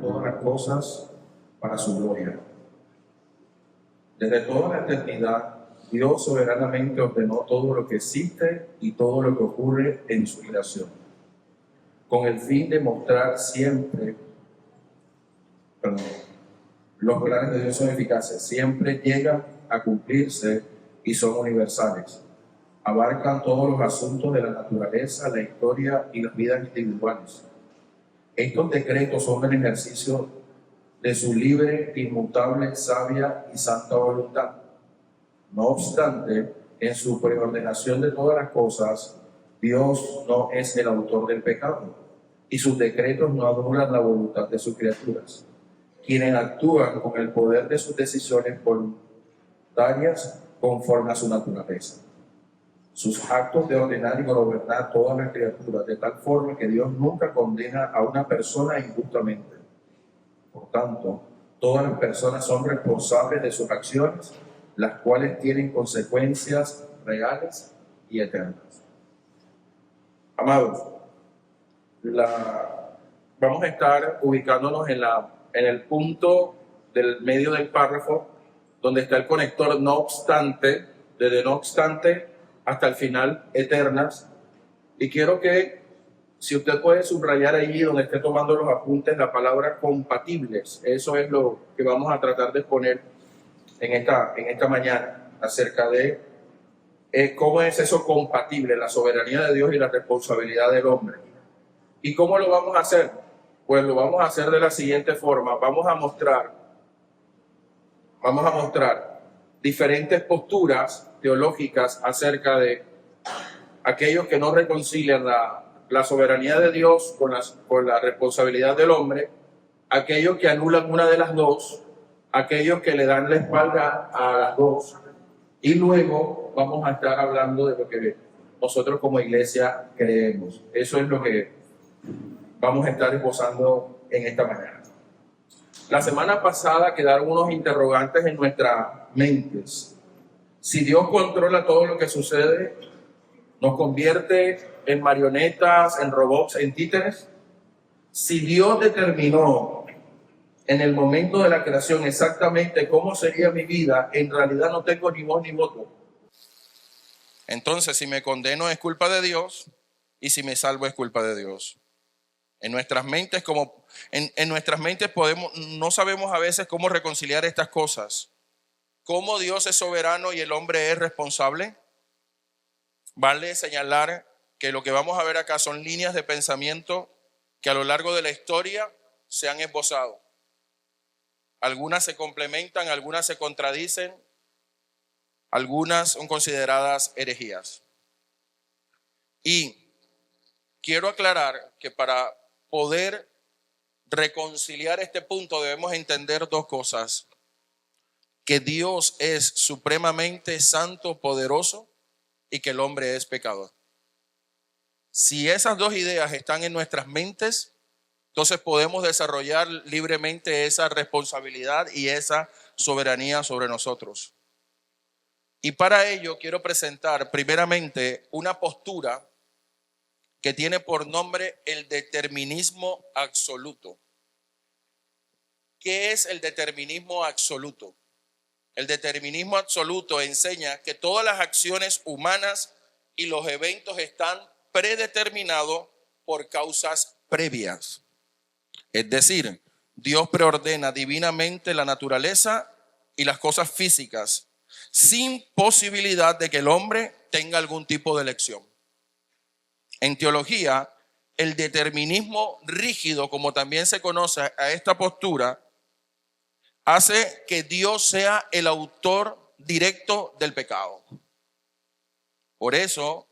todas las cosas para su gloria. Desde toda la eternidad, Dios soberanamente ordenó todo lo que existe y todo lo que ocurre en su creación, con el fin de mostrar siempre, los planes de Dios son eficaces, siempre llegan a cumplirse y son universales. Abarcan todos los asuntos de la naturaleza, la historia y las vidas individuales. Estos decretos son el ejercicio de su libre, inmutable, sabia y santa voluntad. No obstante, en su preordenación de todas las cosas, Dios no es el autor del pecado, y sus decretos no anulan la voluntad de sus criaturas, quienes actúan con el poder de sus decisiones voluntarias conforme a su naturaleza. Sus actos de ordenar y gobernar todas las criaturas de tal forma que Dios nunca condena a una persona injustamente. Por tanto, todas las personas son responsables de sus acciones, las cuales tienen consecuencias reales y eternas. Amados, vamos a estar ubicándonos en el punto del medio del párrafo donde está el conector no obstante, desde no obstante hasta el final, eternas. Y quiero que, si usted puede subrayar allí donde esté tomando los apuntes, la palabra compatibles. Eso es lo que vamos a tratar de exponer en esta mañana, acerca de cómo es eso compatible, la soberanía de Dios y la responsabilidad del hombre. ¿Y cómo lo vamos a hacer? Pues lo vamos a hacer de la siguiente forma. Vamos a mostrar diferentes posturas teológicas acerca de aquellos que no reconcilian la soberanía de Dios con la responsabilidad del hombre, aquellos que anulan una de las dos, aquellos que le dan la espalda a las dos, y luego vamos a estar hablando de lo que nosotros como iglesia creemos. Eso es lo que vamos a estar esbozando en esta mañana. La semana pasada quedaron unos interrogantes en nuestras mentes. Si Dios controla todo lo que sucede, ¿nos convierte en marionetas, en robots, en títeres? Si Dios determinó en el momento de la creación exactamente cómo sería mi vida, en realidad no tengo ni voz ni voto. Entonces, si me condeno es culpa de Dios y si me salvo es culpa de Dios. En nuestras mentes, no sabemos a veces cómo reconciliar estas cosas. ¿Cómo Dios es soberano y el hombre es responsable? Vale señalar que lo que vamos a ver acá son líneas de pensamiento que a lo largo de la historia se han esbozado. Algunas se complementan, algunas se contradicen, algunas son consideradas herejías. Y quiero aclarar que para poder reconciliar este punto debemos entender dos cosas: que Dios es supremamente santo, poderoso, y que el hombre es pecador. Si esas dos ideas están en nuestras mentes, entonces podemos desarrollar libremente esa responsabilidad y esa soberanía sobre nosotros. Y para ello quiero presentar primeramente una postura que tiene por nombre el determinismo absoluto. ¿Qué es el determinismo absoluto? El determinismo absoluto enseña que todas las acciones humanas y los eventos están predeterminados por causas previas. Es decir, Dios preordena divinamente la naturaleza y las cosas físicas, sin posibilidad de que el hombre tenga algún tipo de elección. En teología, el determinismo rígido, como también se conoce a esta postura, hace que Dios sea el autor directo del pecado. Por eso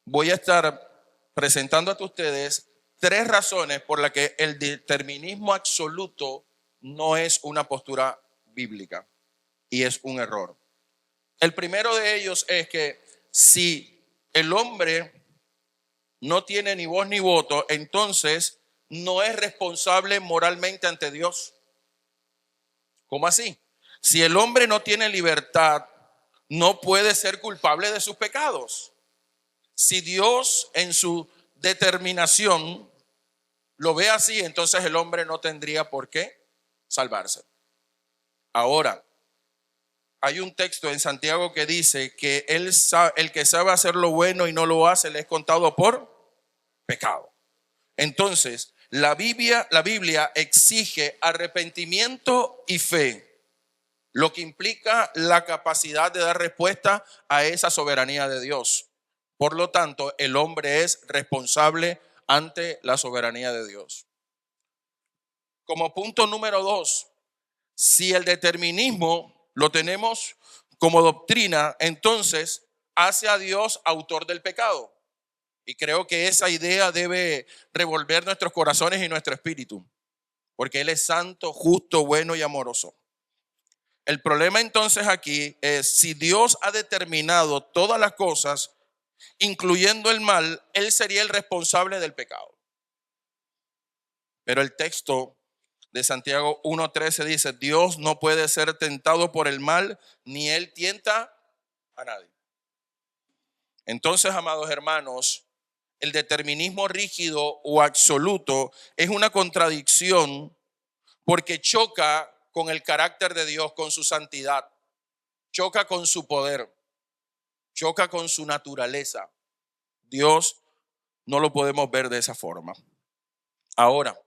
voy a estar presentando a ustedes 3 razones por las que el determinismo absoluto no es una postura bíblica y es un error. El primero de ellos es que si el hombre no tiene ni voz ni voto, entonces no es responsable moralmente ante Dios. ¿Cómo así? Si el hombre no tiene libertad, no puede ser culpable de sus pecados. Si Dios en su determinación lo ve así, entonces el hombre no tendría por qué salvarse. Ahora, hay un texto en Santiago que dice que el que sabe hacer lo bueno y no lo hace le es contado por pecado. Entonces, la Biblia exige arrepentimiento y fe, lo que implica la capacidad de dar respuesta a esa soberanía de Dios. Por lo tanto, el hombre es responsable ante la soberanía de Dios. Como punto número 2, si el determinismo lo tenemos como doctrina, entonces hace a Dios autor del pecado. Y creo que esa idea debe revolver nuestros corazones y nuestro espíritu, porque Él es santo, justo, bueno y amoroso. El problema entonces aquí es, si Dios ha determinado todas las cosas, incluyendo el mal, Él sería el responsable del pecado. Pero el texto de Santiago 1:13 dice, Dios no puede ser tentado por el mal, ni Él tienta a nadie. Entonces, amados hermanos, el determinismo rígido o absoluto es una contradicción porque choca con el carácter de Dios, con su santidad, choca con su poder, choca con su naturaleza. Dios no lo podemos ver de esa forma. Ahora,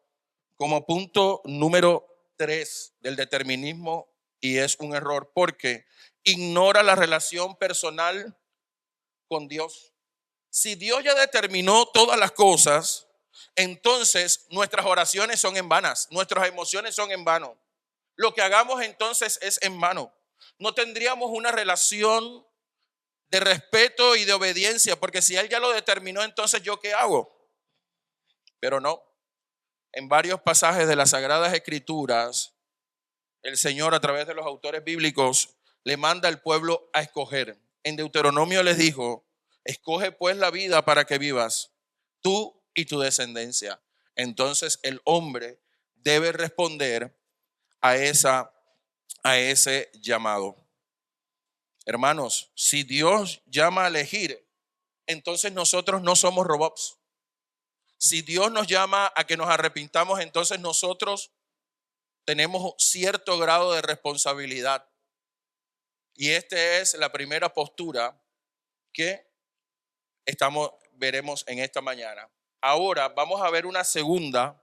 como punto número 3 del determinismo, y es un error porque ignora la relación personal con Dios. Si Dios ya determinó todas las cosas, entonces nuestras oraciones son en vanas, nuestras emociones son en vano. Lo que hagamos entonces es en vano. No tendríamos una relación de respeto y de obediencia, porque si Él ya lo determinó, entonces ¿yo qué hago? Pero no. En varios pasajes de las Sagradas Escrituras, el Señor a través de los autores bíblicos le manda al pueblo a escoger. En Deuteronomio les dijo, escoge pues la vida para que vivas, tú y tu descendencia. Entonces el hombre debe responder a ese llamado. Hermanos, si Dios llama a elegir, entonces nosotros no somos robots. Si Dios nos llama a que nos arrepintamos, entonces nosotros tenemos cierto grado de responsabilidad. Y esta es la primera postura que veremos en esta mañana. Ahora vamos a ver una segunda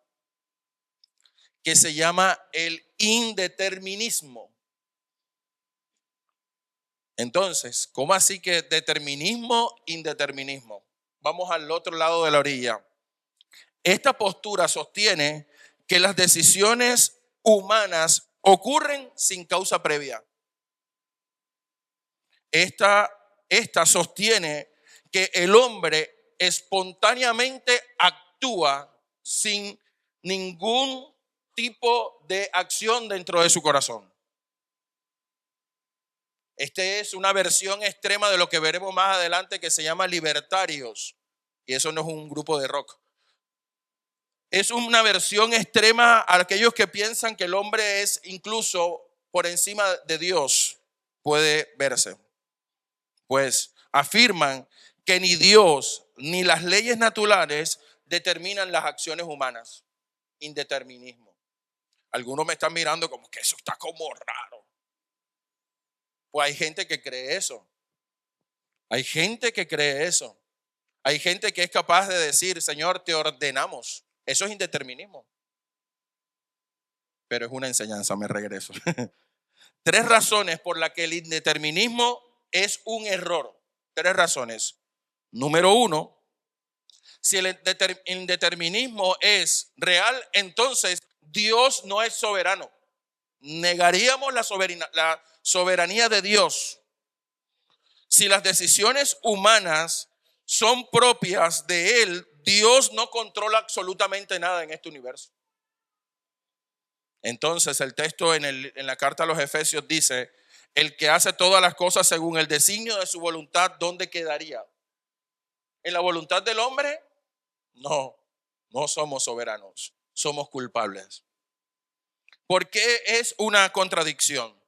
que se llama el indeterminismo. Entonces, ¿cómo así que determinismo, indeterminismo? Vamos al otro lado de la orilla. Esta postura sostiene que las decisiones humanas ocurren sin causa previa. Esta sostiene que el hombre espontáneamente actúa sin ningún tipo de acción dentro de su corazón. Esta es una versión extrema de lo que veremos más adelante que se llama libertarios. Y eso no es un grupo de rock. Es una versión extrema a aquellos que piensan que el hombre es incluso por encima de Dios, puede verse. Pues afirman que ni Dios ni las leyes naturales determinan las acciones humanas. Indeterminismo. Algunos me están mirando como que eso está como raro. Pues hay gente que cree eso. Hay gente que cree eso. Hay gente que es capaz de decir, Señor, te ordenamos. Eso es indeterminismo. Pero es una enseñanza, me regreso. 3 razones por las que el indeterminismo es un error. 3 razones. Número 1, si el indeterminismo es real, entonces Dios no es soberano. Negaríamos la soberanía de Dios. Si las decisiones humanas son propias de Él, Dios no controla absolutamente nada en este universo. Entonces el texto en la carta a los Efesios dice, el que hace todas las cosas según el designio de su voluntad, ¿dónde quedaría? ¿En la voluntad del hombre? No somos soberanos, somos culpables. ¿Por qué es una contradicción?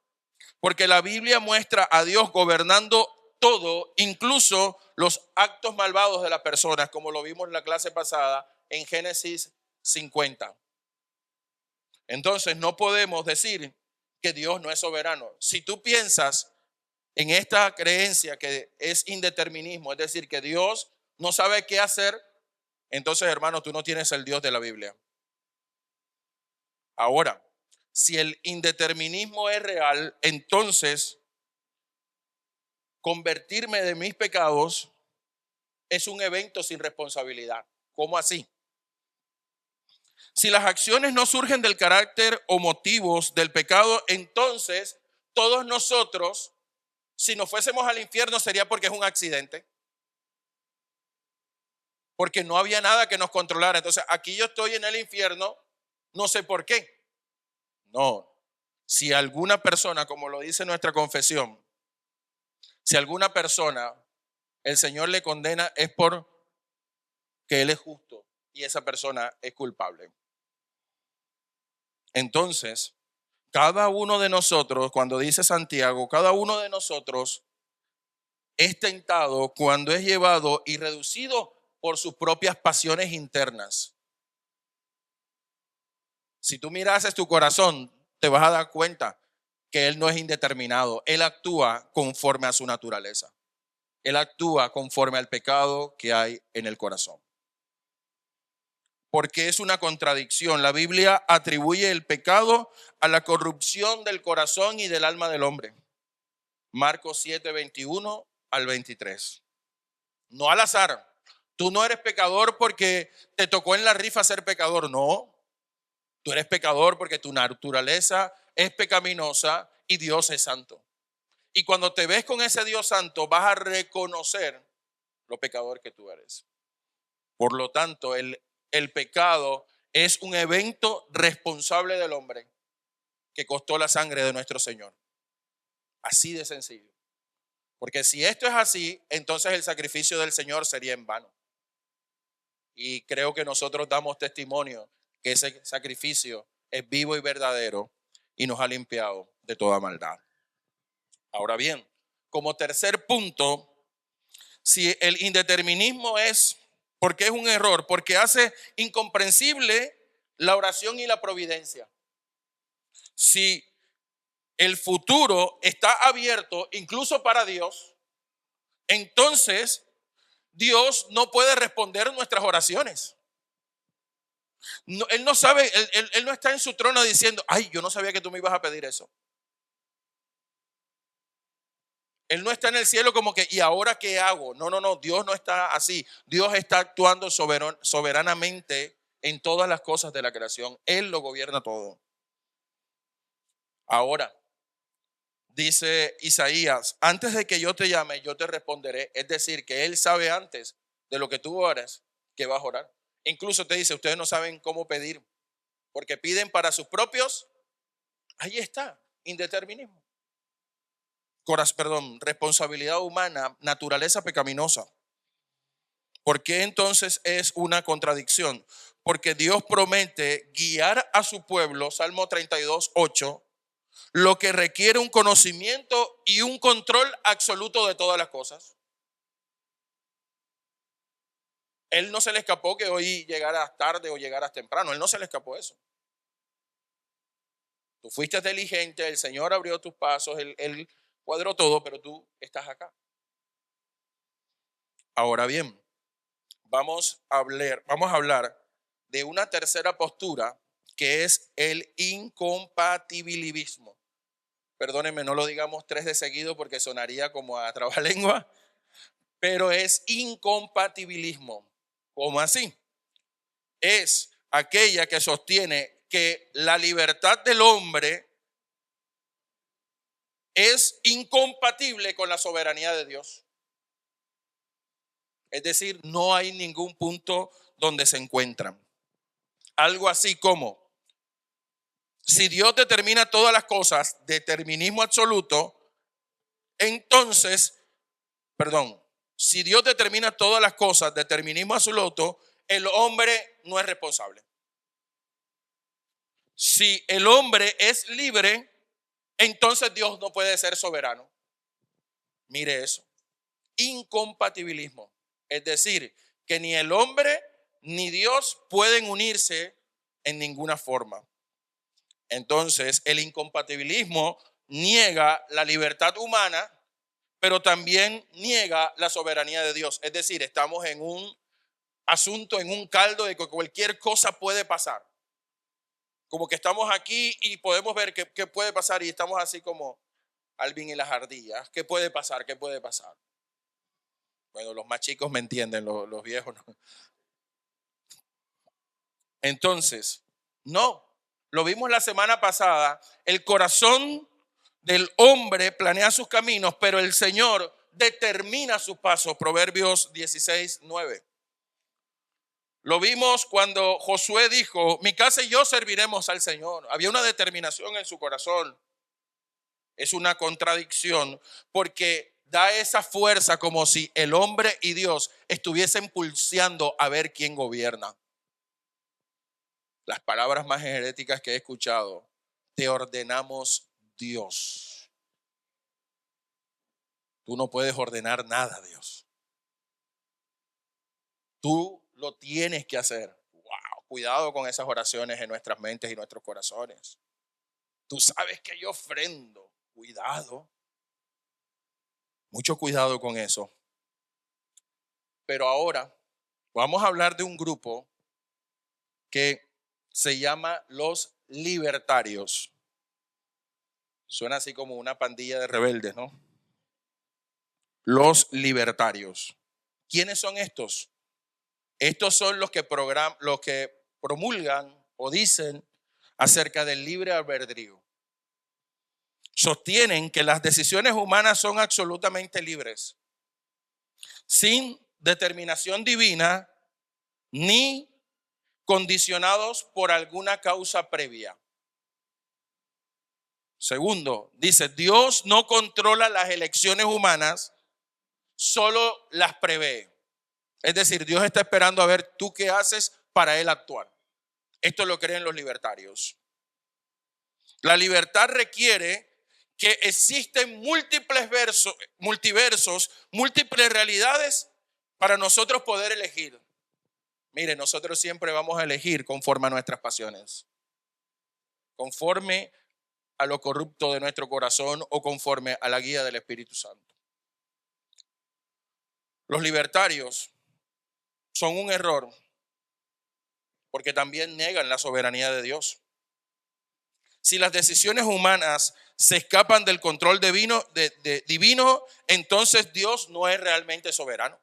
Porque la Biblia muestra a Dios gobernando todo, incluso los actos malvados de las personas, como lo vimos en la clase pasada en Génesis 50. Entonces no podemos decir que Dios no es soberano. Si tú piensas en esta creencia que es indeterminismo, es decir, que Dios no sabe qué hacer, entonces, hermano, tú no tienes el Dios de la Biblia. Ahora, si el indeterminismo es real, entonces convertirme de mis pecados es un evento sin responsabilidad. ¿Cómo así? Si las acciones no surgen del carácter o motivos del pecado, entonces todos nosotros, si nos fuésemos al infierno, sería porque es un accidente. Porque no había nada que nos controlara. Entonces, aquí yo estoy en el infierno, no sé por qué. No. Si alguna persona, como lo dice nuestra confesión, si alguna persona el Señor le condena, es porque Él es justo y esa persona es culpable. Entonces, cada uno de nosotros, cuando dice Santiago, cada uno de nosotros es tentado cuando es llevado y reducido por sus propias pasiones internas. Si tú mirases tu corazón, te vas a dar cuenta que Él no es indeterminado. Él actúa conforme a su naturaleza. Él actúa conforme al pecado que hay en el corazón. Porque es una contradicción. La Biblia atribuye el pecado a la corrupción del corazón y del alma del hombre. Marcos 7, 21 al 23. No al azar. Tú no eres pecador porque te tocó en la rifa ser pecador. No. Tú eres pecador porque tu naturaleza es pecaminosa y Dios es santo. Y cuando te ves con ese Dios santo, vas a reconocer lo pecador que tú eres. Por lo tanto, el pecado es un evento responsable del hombre que costó la sangre de nuestro Señor. Así de sencillo. Porque si esto es así, entonces el sacrificio del Señor sería en vano. Y creo que nosotros damos testimonio que ese sacrificio es vivo y verdadero y nos ha limpiado de toda maldad. Ahora bien, como tercer punto, si el indeterminismo es, porque es un error, porque hace incomprensible la oración y la providencia. Si el futuro está abierto incluso para Dios, entonces Dios no puede responder nuestras oraciones. No, él no sabe, él no está en su trono diciendo, ay, yo no sabía que tú me ibas a pedir eso. Él no está en el cielo como que, ¿y ahora qué hago? No, Dios no está así. Dios está actuando soberanamente en todas las cosas de la creación. Él lo gobierna todo. Ahora, dice Isaías, antes de que yo te llame, yo te responderé. Es decir, que Él sabe antes de lo que tú oras que vas a orar. Incluso te dice, ustedes no saben cómo pedir, porque piden para sus propios. Ahí está, indeterminismo. Responsabilidad humana, naturaleza pecaminosa. ¿Por qué entonces es una contradicción? Porque Dios promete guiar a su pueblo, Salmo 32, 8, lo que requiere un conocimiento y un control absoluto de todas las cosas. Él no se le escapó que hoy llegaras tarde o llegaras temprano. Él no se le escapó eso. Tú fuiste diligente, el Señor abrió tus pasos, él cuadró todo, pero tú estás acá. Ahora bien, vamos a hablar de una tercera postura que es el incompatibilismo. Perdónenme, no lo digamos 3 de seguido porque sonaría como a trabalengua, pero es incompatibilismo. ¿Cómo así? Es aquella que sostiene que la libertad del hombre es incompatible con la soberanía de Dios. Es decir, no hay ningún punto donde se encuentran. Algo así como, si Dios determina todas las cosas, determinismo absoluto, entonces, si Dios determina todas las cosas, determinismo absoluto, el hombre no es responsable. Si el hombre es libre, entonces Dios no puede ser soberano. Mire eso. Incompatibilismo. Es decir, que ni el hombre ni Dios pueden unirse en ninguna forma. Entonces, el incompatibilismo niega la libertad humana, pero también niega la soberanía de Dios. Es decir, estamos en un asunto, en un caldo de que cualquier cosa puede pasar. Como que estamos aquí y podemos ver qué puede pasar y estamos así como Alvin y las ardillas. ¿Qué puede pasar? ¿Qué puede pasar? Bueno, los más chicos me entienden, los viejos no. Entonces, no, lo vimos la semana pasada, el corazón del hombre planea sus caminos, pero el Señor determina sus pasos. Proverbios 16:9. Lo vimos cuando Josué dijo, mi casa y yo serviremos al Señor. Había una determinación en su corazón. Es una contradicción porque da esa fuerza como si el hombre y Dios estuviesen pulseando a ver quién gobierna. Las palabras más heréticas que he escuchado, te ordenamos Dios. Tú no puedes ordenar nada, Dios. Tú lo tienes que hacer. Wow, cuidado con esas oraciones en nuestras mentes y nuestros corazones. Tú sabes que yo ofrendo. Cuidado. Mucho cuidado con eso. Pero ahora vamos a hablar de un grupo que se llama los libertarios. Suena así como una pandilla de rebeldes, ¿no? Los libertarios. ¿Quiénes son estos? Estos son los que promulgan o dicen acerca del libre albedrío. Sostienen que las decisiones humanas son absolutamente libres, sin determinación divina ni condicionados por alguna causa previa. Segundo, dice, Dios no controla las elecciones humanas, solo las prevé. Es decir, Dios está esperando a ver tú qué haces para Él actuar. Esto lo creen los libertarios. La libertad requiere que existen multiversos, múltiples realidades para nosotros poder elegir. Mire, nosotros siempre vamos a elegir conforme a nuestras pasiones, conforme a lo corrupto de nuestro corazón o conforme a la guía del Espíritu Santo. Los libertarios son un error porque también niegan la soberanía de Dios. Si las decisiones humanas se escapan del control divino, entonces Dios no es realmente soberano.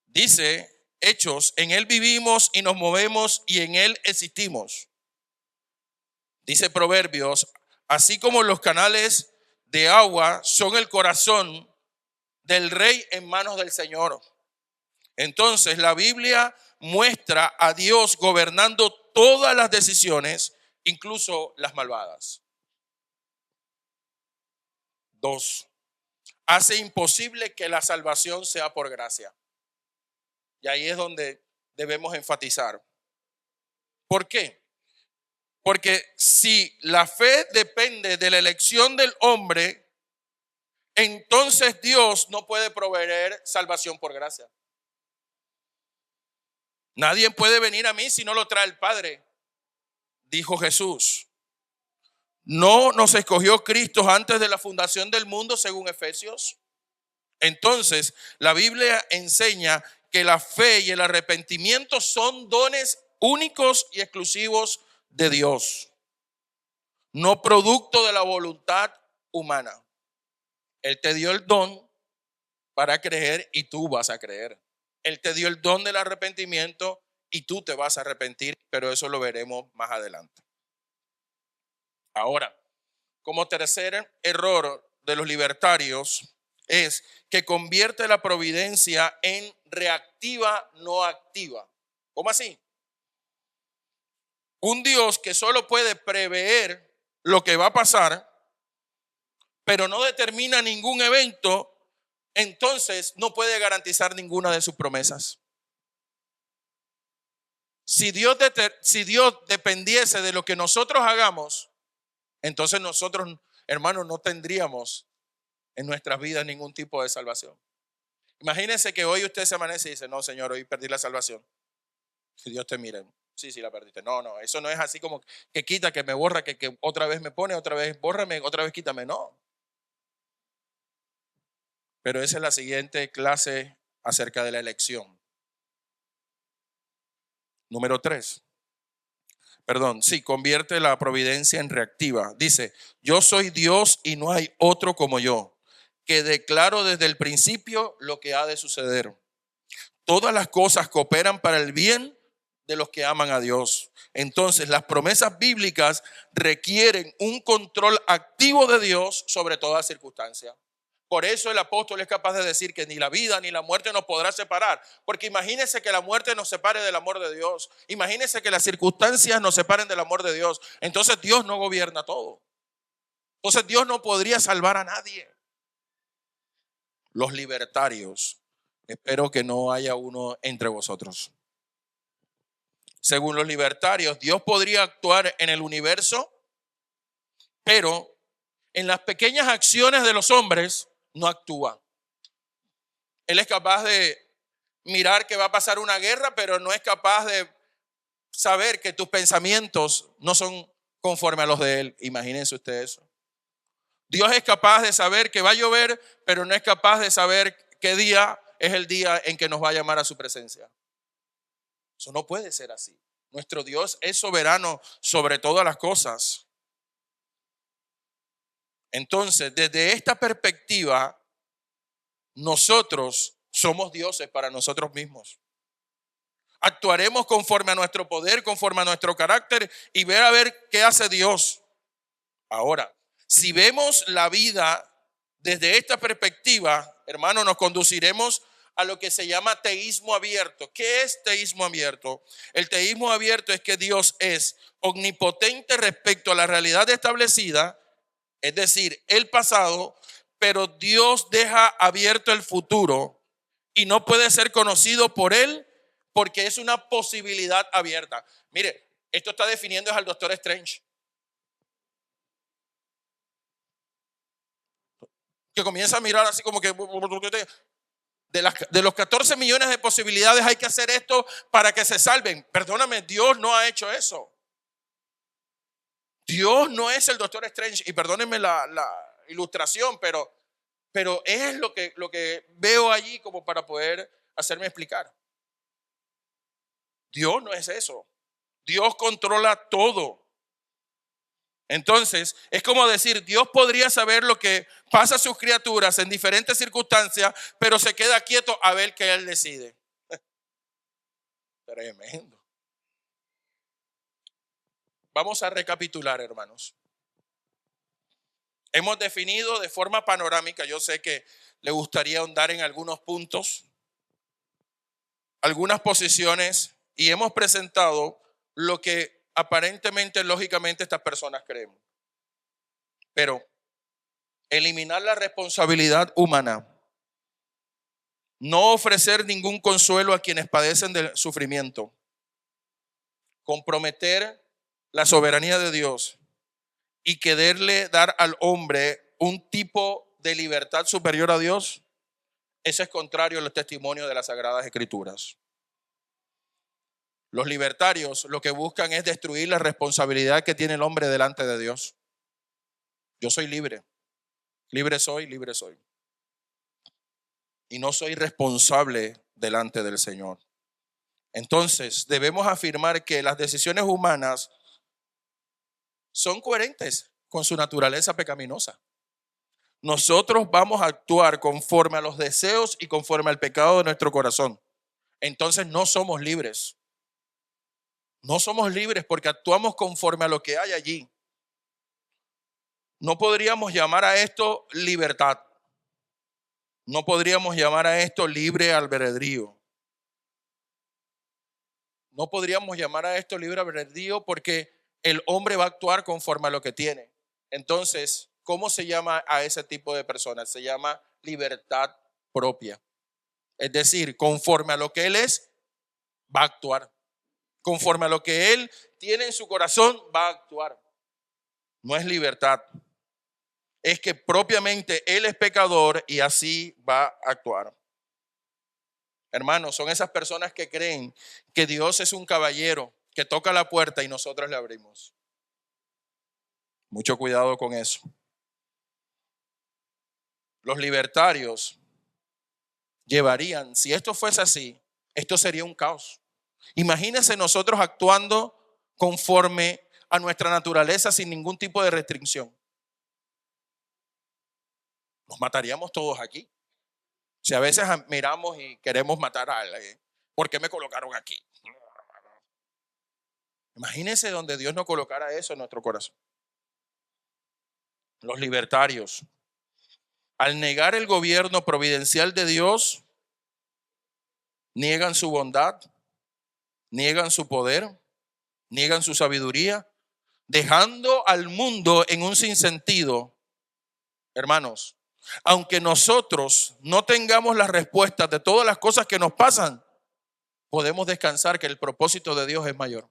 Dice Hechos, en Él vivimos y nos movemos y en Él existimos. Dice Proverbios, así como los canales de agua son el corazón del rey en manos del Señor. Entonces la Biblia muestra a Dios gobernando todas las decisiones, incluso las malvadas. 2. Hace imposible que la salvación sea por gracia. Y ahí es donde debemos enfatizar. ¿Por qué? Porque si la fe depende de la elección del hombre, entonces Dios no puede proveer salvación por gracia. Nadie puede venir a mí si no lo trae el Padre, dijo Jesús. ¿No nos escogió Cristo antes de la fundación del mundo, según Efesios? Entonces, la Biblia enseña que la fe y el arrepentimiento son dones únicos y exclusivos de Dios, no producto de la voluntad humana. Él te dio el don para creer y tú vas a creer. Él te dio el don del arrepentimiento y tú te vas a arrepentir, pero eso lo veremos más adelante. Ahora, como tercer error de los libertarios es que convierte la providencia en reactiva, no activa. ¿Cómo así? Un Dios que solo puede prever lo que va a pasar, pero no determina ningún evento, entonces no puede garantizar ninguna de sus promesas. Si Dios dependiese de lo que nosotros hagamos, entonces nosotros, hermanos, no tendríamos en nuestras vidas ningún tipo de salvación. Imagínense que hoy usted se amanece y dice, no, Señor, hoy perdí la salvación. Que Dios te mire. Sí, sí, la perdiste. No, no, eso no es así como que quita, que me borra, que otra vez me pone, otra vez bórrame, otra vez quítame. No. Pero esa es la siguiente clase acerca de la elección. Número 3. Perdón, sí, convierte la providencia en reactiva. Dice, yo soy Dios y no hay otro como yo, que declaro desde el principio lo que ha de suceder. Todas las cosas cooperan para el bien de los que aman a Dios. Entonces, las promesas bíblicas requieren un control activo de Dios sobre toda circunstancia. Por eso el apóstol es capaz de decir que ni la vida ni la muerte nos podrá separar. Porque imagínese que la muerte nos separe del amor de Dios. Imagínese que las circunstancias nos separen del amor de Dios. Entonces Dios no gobierna todo. Entonces Dios no podría salvar a nadie. Los libertarios, espero que no haya uno entre vosotros. Según los libertarios, Dios podría actuar en el universo, pero en las pequeñas acciones de los hombres no actúa. Él es capaz de mirar que va a pasar una guerra, pero no es capaz de saber que tus pensamientos no son conforme a los de Él. Imagínense ustedes eso. Dios es capaz de saber que va a llover, pero no es capaz de saber qué día es el día en que nos va a llamar a su presencia. Eso no puede ser así. Nuestro Dios es soberano sobre todas las cosas. Entonces, desde esta perspectiva, nosotros somos dioses para nosotros mismos. Actuaremos conforme a nuestro poder, conforme a nuestro carácter y ver a ver qué hace Dios. Ahora, si vemos la vida desde esta perspectiva, hermano, nos conduciremos a lo que se llama teísmo abierto. ¿Qué es teísmo abierto? El teísmo abierto es que Dios es omnipotente respecto a la realidad establecida, es decir, el pasado, pero Dios deja abierto el futuro y no puede ser conocido por Él porque es una posibilidad abierta. Mire, esto está definiendo al Doctor Strange, que comienza a mirar así como que de los 14 millones de posibilidades hay que hacer esto para que se salven. Perdóname, Dios no ha hecho eso. Dios no es el Doctor Strange, y perdónenme la ilustración, pero es lo que veo allí como para poder hacerme explicar. Dios no es eso. Dios controla todo. Entonces, es como decir, Dios podría saber lo que pasa a sus criaturas en diferentes circunstancias, pero se queda quieto a ver qué Él decide. Tremendo. Vamos a recapitular, hermanos. Hemos definido de forma panorámica, yo sé que le gustaría ahondar en algunos puntos, algunas posiciones, y hemos presentado lo que aparentemente, lógicamente, estas personas creen. Pero eliminar la responsabilidad humana, no ofrecer ningún consuelo a quienes padecen del sufrimiento, comprometer la soberanía de Dios y quererle dar al hombre un tipo de libertad superior a Dios, eso es contrario a los testimonios de las Sagradas Escrituras. Los libertarios lo que buscan es destruir la responsabilidad que tiene el hombre delante de Dios. Yo soy libre, libre soy, libre soy. Y no soy responsable delante del Señor. Entonces, debemos afirmar que las decisiones humanas son coherentes con su naturaleza pecaminosa. Nosotros vamos a actuar conforme a los deseos y conforme al pecado de nuestro corazón. Entonces no somos libres. No somos libres porque actuamos conforme a lo que hay allí. No podríamos llamar a esto libertad. No podríamos llamar a esto libre albedrío. No podríamos llamar a esto libre albedrío porque el hombre va a actuar conforme a lo que tiene. Entonces, ¿cómo se llama a ese tipo de personas? Se llama libertad propia. Es decir, conforme a lo que él es, va a actuar. Conforme a lo que él tiene en su corazón, va a actuar. No es libertad. Es que propiamente él es pecador y así va a actuar. Hermanos, son esas personas que creen que Dios es un caballero que toca la puerta y nosotros le abrimos. Mucho cuidado con eso. Los libertarios llevarían, si esto fuese así, esto sería un caos. Imagínense nosotros actuando conforme a nuestra naturaleza sin ningún tipo de restricción. Nos mataríamos todos aquí. Si a veces miramos y queremos matar a alguien, ¿por qué me colocaron aquí? Imagínense donde Dios no colocara eso en nuestro corazón. Los libertarios, al negar el gobierno providencial de Dios, niegan su bondad, niegan su poder, niegan su sabiduría, dejando al mundo en un sinsentido. Hermanos, aunque nosotros no tengamos las respuestas de todas las cosas que nos pasan, podemos descansar que el propósito de Dios es mayor.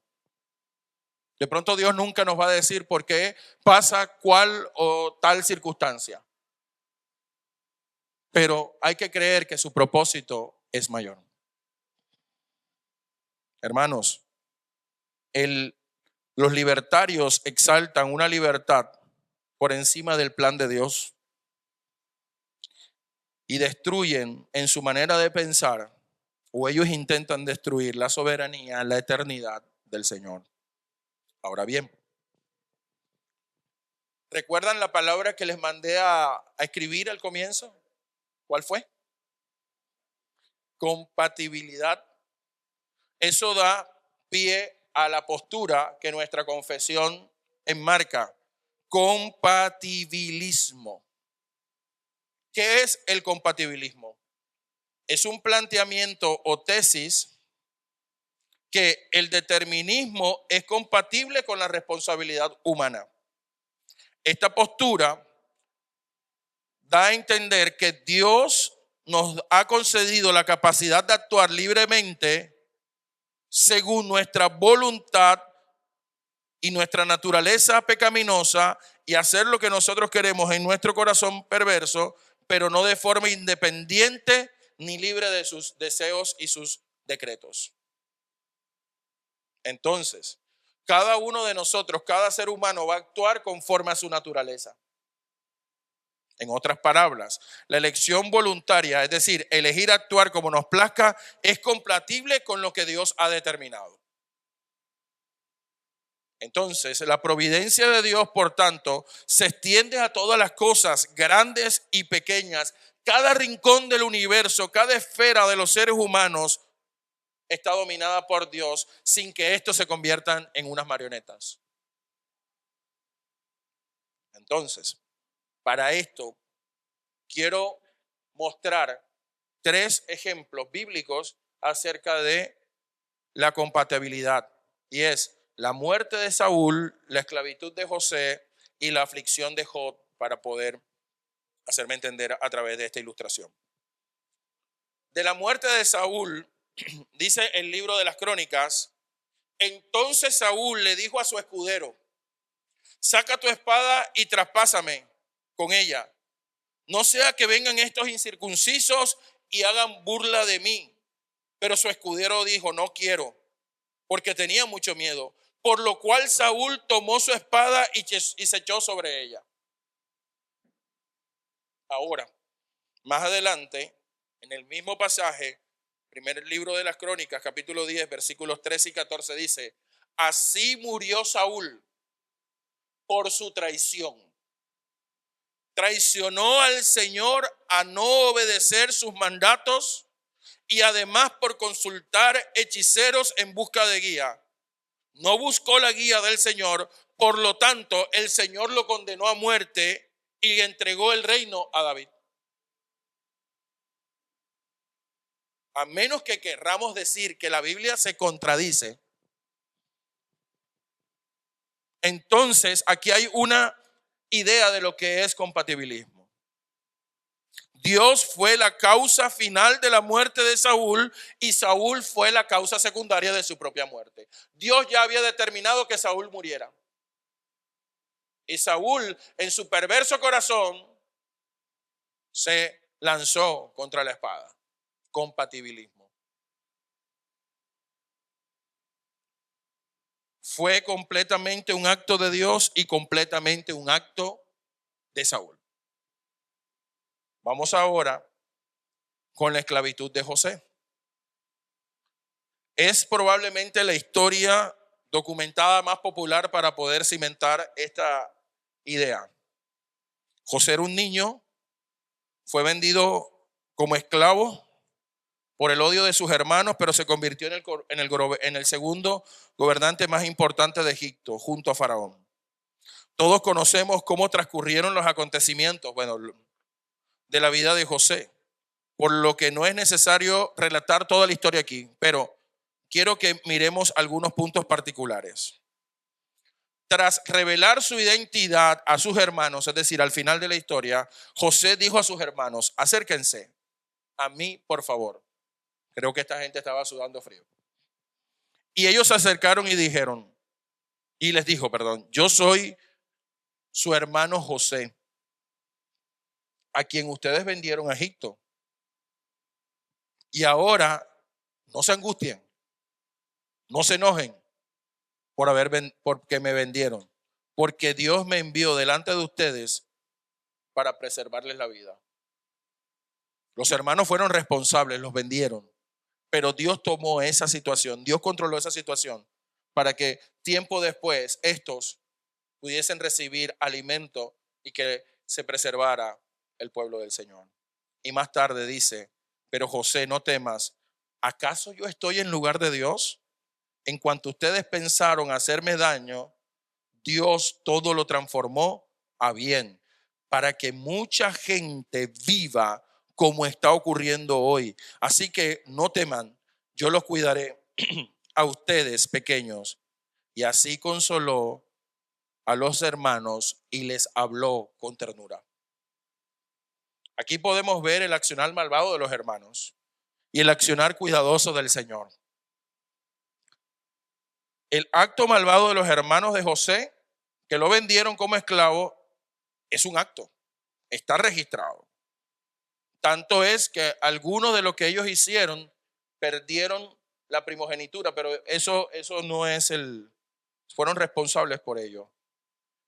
De pronto Dios nunca nos va a decir por qué pasa cual o tal circunstancia. Pero hay que creer que su propósito es mayor. Hermanos, los libertarios exaltan una libertad por encima del plan de Dios y destruyen en su manera de pensar, o ellos intentan destruir la soberanía, la eternidad del Señor. Ahora bien, ¿recuerdan la palabra que les mandé a escribir al comienzo? ¿Cuál fue? Compatibilidad. Eso da pie a la postura que nuestra confesión enmarca. Compatibilismo. ¿Qué es el compatibilismo? Es un planteamiento o tesis que el determinismo es compatible con la responsabilidad humana. Esta postura da a entender que Dios nos ha concedido la capacidad de actuar libremente según nuestra voluntad y nuestra naturaleza pecaminosa y hacer lo que nosotros queremos en nuestro corazón perverso, pero no de forma independiente ni libre de sus deseos y sus decretos. Entonces, cada uno de nosotros, cada ser humano va a actuar conforme a su naturaleza. En otras palabras, la elección voluntaria, es decir, elegir actuar como nos plazca, es compatible con lo que Dios ha determinado. Entonces, la providencia de Dios, por tanto, se extiende a todas las cosas, grandes y pequeñas. Cada rincón del universo, cada esfera de los seres humanos está dominada por Dios sin que estos se conviertan en unas marionetas. Entonces, para esto, quiero mostrar 3 ejemplos bíblicos acerca de la compatibilidad. Y es la muerte de Saúl, la esclavitud de José y la aflicción de Job, para poder hacerme entender a través de esta ilustración. De la muerte de Saúl, dice el libro de las Crónicas, entonces Saúl le dijo a su escudero, saca tu espada y traspásame con ella. No sea que vengan estos incircuncisos y hagan burla de mí. Pero su escudero dijo, no quiero, porque tenía mucho miedo. Por lo cual Saúl tomó su espada y se echó sobre ella. Ahora, más adelante, en el mismo pasaje, primer libro de las Crónicas, capítulo 10, versículos 13 y 14, dice, así murió Saúl por su traición. Traicionó al Señor a no obedecer sus mandatos y además por consultar hechiceros en busca de guía. No buscó la guía del Señor, por lo tanto el Señor lo condenó a muerte y entregó el reino a David. A menos que querramos decir que la Biblia se contradice, entonces aquí hay una idea de lo que es compatibilismo. Dios fue la causa final de la muerte de Saúl y Saúl fue la causa secundaria de su propia muerte. Dios ya había determinado que Saúl muriera. Y Saúl, en su perverso corazón, se lanzó contra la espada. Compatibilismo. fue completamente un acto de Dios y completamente un acto de Saúl. Vamos ahora con la esclavitud de José. Es probablemente la historia documentada más popular para poder cimentar esta idea. José era un niño, fue vendido como esclavo por el odio de sus hermanos, pero se convirtió en el segundo gobernante más importante de Egipto, junto a Faraón. Todos conocemos cómo transcurrieron los acontecimientos, de la vida de José, por lo que no es necesario relatar toda la historia aquí, pero quiero que miremos algunos puntos particulares. Tras revelar su identidad a sus hermanos, es decir, al final de la historia, José dijo a sus hermanos: acérquense a mí, por favor. Creo que esta gente estaba sudando frío. Y ellos se acercaron y les dijo, yo soy su hermano José, a quien ustedes vendieron a Egipto. Y ahora no se angustien, no se enojen porque me vendieron, porque Dios me envió delante de ustedes para preservarles la vida. Los hermanos fueron responsables, los vendieron, pero Dios tomó esa situación, Dios controló esa situación para que tiempo después estos pudiesen recibir alimento y que se preservara el pueblo del Señor. Y más tarde dice: pero José, no temas, ¿acaso yo estoy en lugar de Dios? En cuanto ustedes pensaron hacerme daño, Dios todo lo transformó a bien, para que mucha gente viva como está ocurriendo hoy. Así que no teman, yo los cuidaré a ustedes pequeños. Y así consoló a los hermanos y les habló con ternura. Aquí podemos ver el accionar malvado de los hermanos y el accionar cuidadoso del Señor. El acto malvado de los hermanos de José, que lo vendieron como esclavo, es un acto, está registrado. Tanto es que algunos de lo que ellos hicieron perdieron la primogenitura, pero eso no es fueron responsables por ello.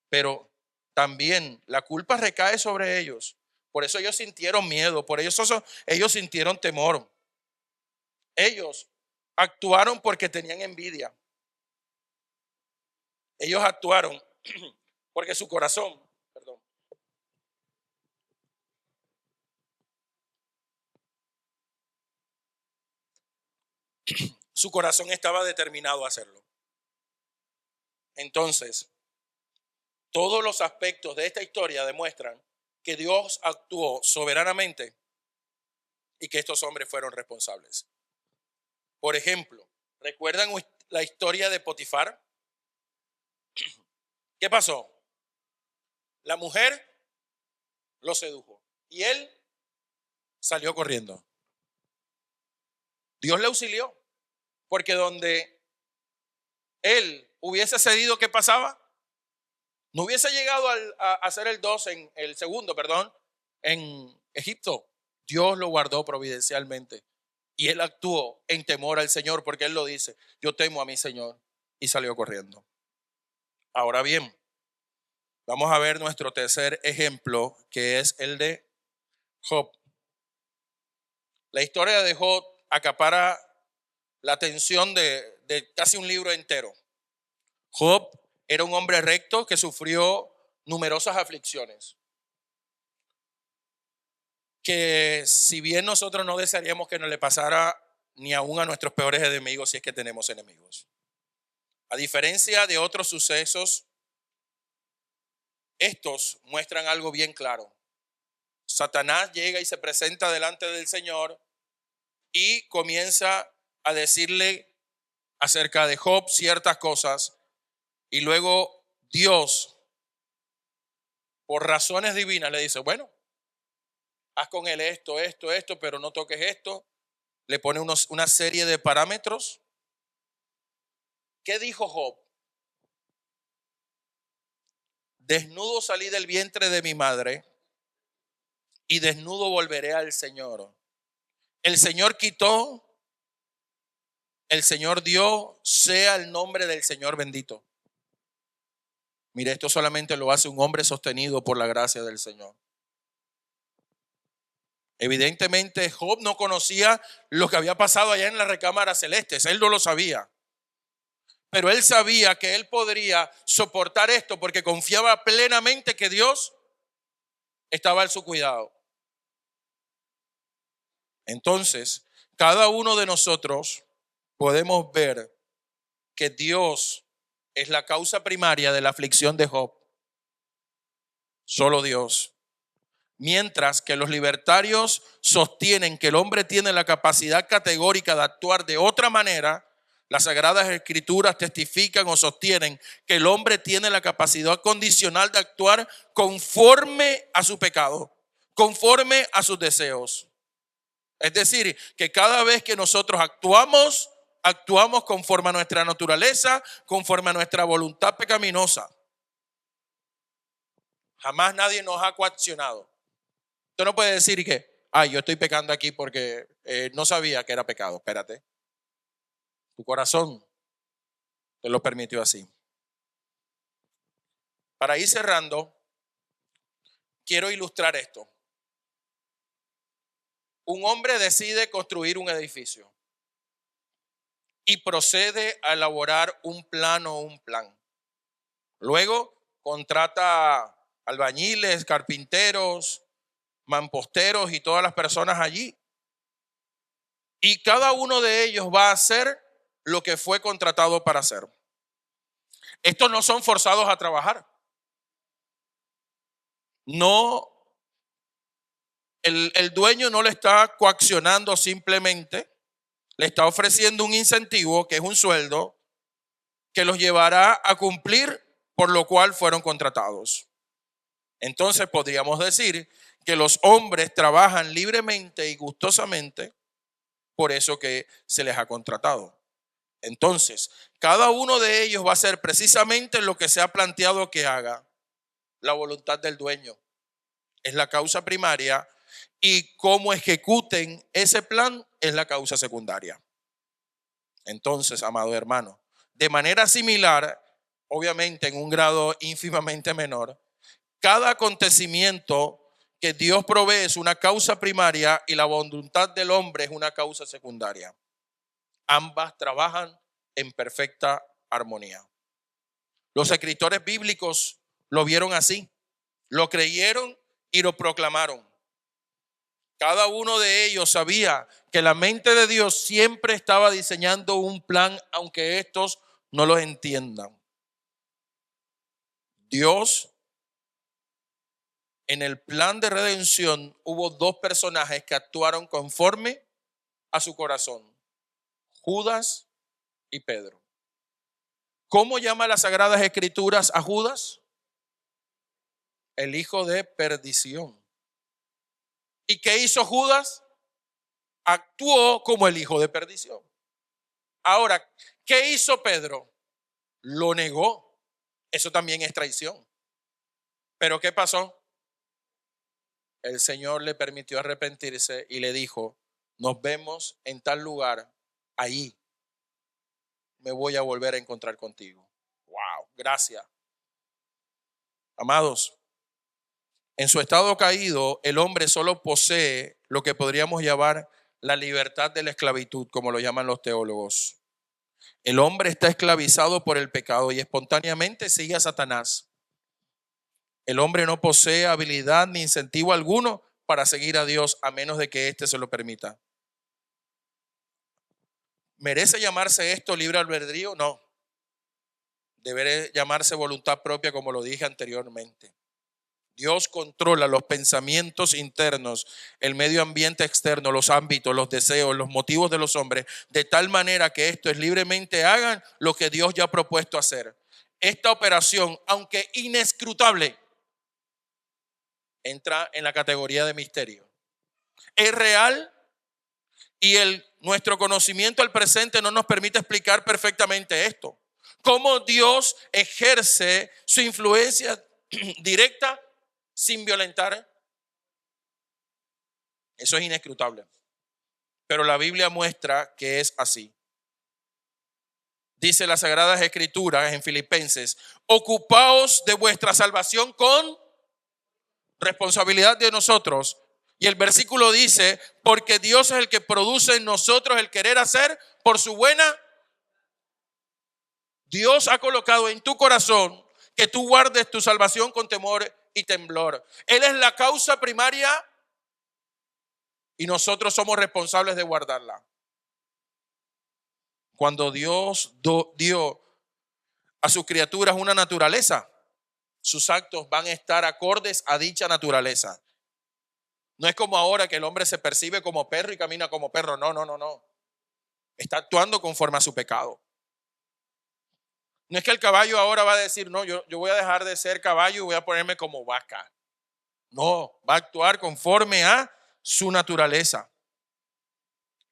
Pero también la culpa recae sobre ellos. Por eso ellos sintieron miedo, por eso ellos sintieron temor. Ellos actuaron porque tenían envidia. Ellos actuaron porque su corazón, su corazón estaba determinado a hacerlo. Entonces, todos los aspectos de esta historia demuestran que Dios actuó soberanamente y que estos hombres fueron responsables. Por ejemplo, ¿recuerdan la historia de Potifar? ¿Qué pasó? La mujer lo sedujo y él salió corriendo. Dios le auxilió, porque donde él hubiese cedido, ¿qué pasaba? No hubiese llegado a ser el segundo, en Egipto. Dios lo guardó providencialmente y él actuó en temor al Señor, porque él lo dice: yo temo a mi Señor, y salió corriendo. Ahora bien, vamos a ver nuestro tercer ejemplo, que es el de Job. La historia de Job acapara la atención de casi un libro entero. Job era un hombre recto que sufrió numerosas aflicciones, que si bien nosotros no desearíamos que nos le pasara ni aún a nuestros peores enemigos, si es que tenemos enemigos. A diferencia de otros sucesos, estos muestran algo bien claro. Satanás llega y se presenta delante del Señor y comienza a decirle acerca de Job ciertas cosas, y luego Dios, por razones divinas, le dice: bueno, haz con él esto, pero no toques esto. Le pone una serie de parámetros. ¿Qué dijo Job? Desnudo salí del vientre de mi madre y desnudo volveré al Señor. El Señor quitó el Señor dio, sea el nombre del Señor bendito. Mire, esto solamente lo hace un hombre sostenido por la gracia del Señor. Evidentemente Job no conocía lo que había pasado allá en las recámaras celestes, él no lo sabía. Pero él sabía que él podría soportar esto porque confiaba plenamente que Dios estaba en su cuidado. Entonces, cada uno de nosotros podemos ver que Dios es la causa primaria de la aflicción de Job. Solo Dios. Mientras que los libertarios sostienen que el hombre tiene la capacidad categórica de actuar de otra manera, las Sagradas Escrituras testifican o sostienen que el hombre tiene la capacidad condicional de actuar conforme a su pecado, conforme a sus deseos. Es decir, que cada vez que nosotros actuamos conforme a nuestra naturaleza, conforme a nuestra voluntad pecaminosa. Jamás nadie nos ha coaccionado. Usted no puede decir que, yo estoy pecando aquí porque no sabía que era pecado. Espérate. Tu corazón te lo permitió así. Para ir cerrando, quiero ilustrar esto. Un hombre decide construir un edificio y procede a elaborar un plano o un plan. Luego contrata albañiles, carpinteros, mamposteros y todas las personas allí. Y cada uno de ellos va a hacer lo que fue contratado para hacer. Estos no son forzados a trabajar. No, el dueño no le está coaccionando simplemente, le está ofreciendo un incentivo que es un sueldo que los llevará a cumplir por lo cual fueron contratados. Entonces podríamos decir que los hombres trabajan libremente y gustosamente por eso que se les ha contratado. Entonces, cada uno de ellos va a hacer precisamente lo que se ha planteado que haga. La voluntad del dueño es la causa primaria y cómo ejecuten ese plan es la causa secundaria. Entonces, amado hermano, de manera similar, obviamente en un grado ínfimamente menor, cada acontecimiento que Dios provee es una causa primaria y la voluntad del hombre es una causa secundaria. Ambas trabajan en perfecta armonía. Los escritores bíblicos lo vieron así, lo creyeron y lo proclamaron. Cada uno de ellos sabía que la mente de Dios siempre estaba diseñando un plan, aunque estos no lo entiendan. Dios, en el plan de redención, hubo dos personajes que actuaron conforme a su corazón: Judas y Pedro. ¿Cómo llama las Sagradas Escrituras a Judas? El hijo de perdición. ¿Y qué hizo Judas? Actuó como el hijo de perdición. Ahora, ¿qué hizo Pedro? Lo negó. Eso también es traición. ¿Pero qué pasó? El Señor le permitió arrepentirse y le dijo: nos vemos en tal lugar, ahí me voy a volver a encontrar contigo. Wow, gracias. Amados, en su estado caído, el hombre solo posee lo que podríamos llamar la libertad de la esclavitud, como lo llaman los teólogos. El hombre está esclavizado por el pecado y espontáneamente sigue a Satanás. El hombre no posee habilidad ni incentivo alguno para seguir a Dios a menos de que éste se lo permita. ¿Merece llamarse esto libre albedrío? No. Debe llamarse voluntad propia, como lo dije anteriormente. Dios controla los pensamientos internos, el medio ambiente externo, los ámbitos, los deseos, los motivos de los hombres, de tal manera que estos libremente hagan lo que Dios ya ha propuesto hacer. Esta operación, aunque inescrutable, entra en la categoría de misterio. Es real y nuestro conocimiento al presente no nos permite explicar perfectamente esto. Cómo Dios ejerce su influencia directa sin violentar. Eso es inescrutable. Pero la Biblia muestra que es así. Dice las Sagradas Escrituras en Filipenses, ocupaos de vuestra salvación con responsabilidad de nosotros. Y el versículo dice, porque Dios es el que produce en nosotros el querer hacer por su buena. Dios ha colocado en tu corazón que tú guardes tu salvación con temor y temblor. Él es la causa primaria y nosotros somos responsables de guardarla. Cuando Dios dio a sus criaturas una naturaleza, sus actos van a estar acordes a dicha naturaleza. No es como ahora que el hombre se percibe como perro y camina como perro. No. Está actuando conforme a su pecado. No es que el caballo ahora va a decir, no, yo voy a dejar de ser caballo y voy a ponerme como vaca. No, va a actuar conforme a su naturaleza.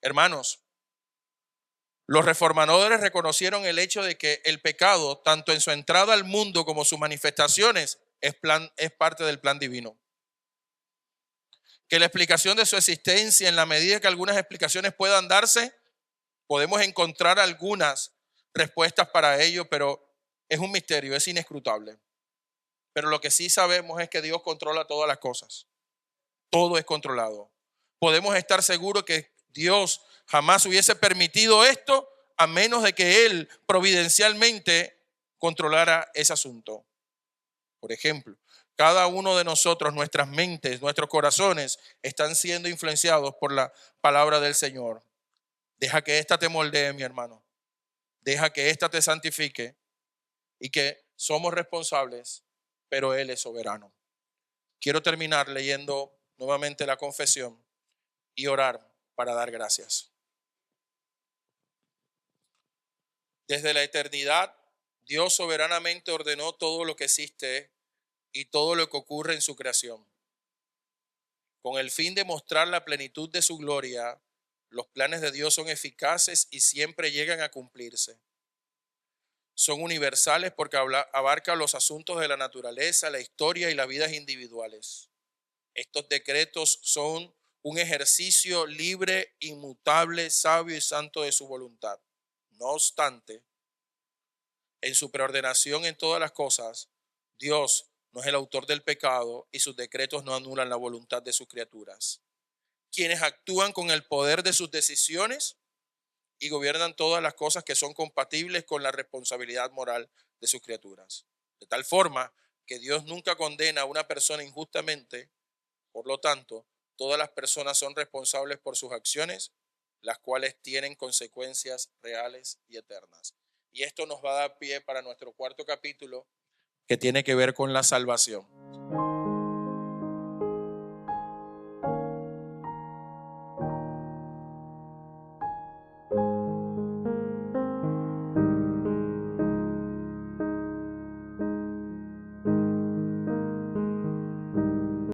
Hermanos, los reformadores reconocieron el hecho de que el pecado, tanto en su entrada al mundo como sus manifestaciones, es parte del plan divino. Que la explicación de su existencia, en la medida que algunas explicaciones puedan darse, podemos encontrar algunas respuestas para ello, pero es un misterio, es inescrutable. Pero lo que sí sabemos es que Dios controla todas las cosas. Todo es controlado. Podemos estar seguros que Dios jamás hubiese permitido esto a menos de que Él providencialmente controlara ese asunto. Por ejemplo, cada uno de nosotros, nuestras mentes, nuestros corazones están siendo influenciados por la palabra del Señor. Deja que ésta te moldee, mi hermano. Deja que ésta te santifique y que somos responsables, pero Él es soberano. Quiero terminar leyendo nuevamente la confesión y orar para dar gracias. Desde la eternidad, Dios soberanamente ordenó todo lo que existe y todo lo que ocurre en su creación. Con el fin de mostrar la plenitud de su gloria, los planes de Dios son eficaces y siempre llegan a cumplirse. Son universales porque abarcan los asuntos de la naturaleza, la historia y las vidas individuales. Estos decretos son un ejercicio libre, inmutable, sabio y santo de su voluntad. No obstante, en su preordenación en todas las cosas, Dios no es el autor del pecado y sus decretos no anulan la voluntad de sus criaturas. Quienes actúan con el poder de sus decisiones y gobiernan todas las cosas que son compatibles con la responsabilidad moral de sus criaturas. De tal forma que Dios nunca condena a una persona injustamente. Por lo tanto, todas las personas son responsables por sus acciones, las cuales tienen consecuencias reales y eternas. Y esto nos va a dar pie para nuestro cuarto capítulo, que tiene que ver con la salvación.